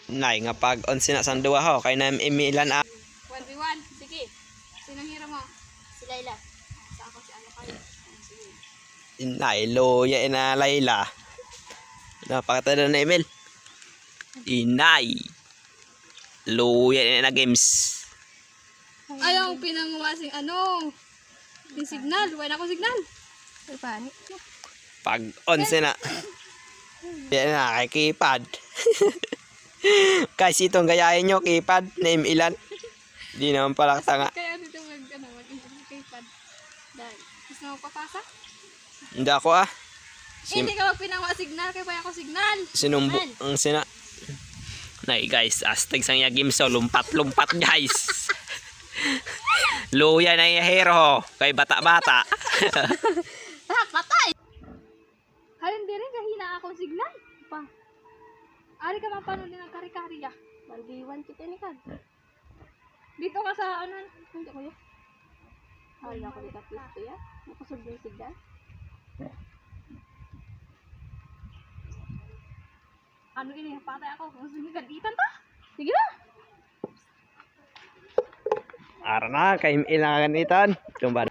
Nay nga pag on sina sang duwa ho kay na imilan 1v1. Sige. Sinong hero mo? Si Layla. Sa ako si ano kayo. Sige. Nay loya ina Layla. Napakata na Emil. Inay. Loya ina games. Ayaw pinangumasing ano. Yung signal. Wala ako signal. Ay, paano? Pag on sina. Yan na kay keypad. Kasi itong gayahin nyo keypad na imilan. Di naman pala tanga. Kaya dito mag-keypad. Dahil. Gusto mo papasa? Hindi ako Hindi ka magpinangwa signal. Kaya pa ako signal. Sinumbo ang sina. Nay guys, astig sang ya game so lumpat-lumpat guys. Luya na yung hero kay bata-bata. Patay! Halin din rin kahina akong signal. Pa. Ari ka mapanood din ng kari-kari ya. Baldiwan kita ni Kad. Dito ka sa ano? Hindi ko yun. Ari ako dito pisto ya. Nakusog yung signal. Ano ini? Patay ako. Sige, ganditan ta. Sige na. Ara na kay ilangan itan. Tumba.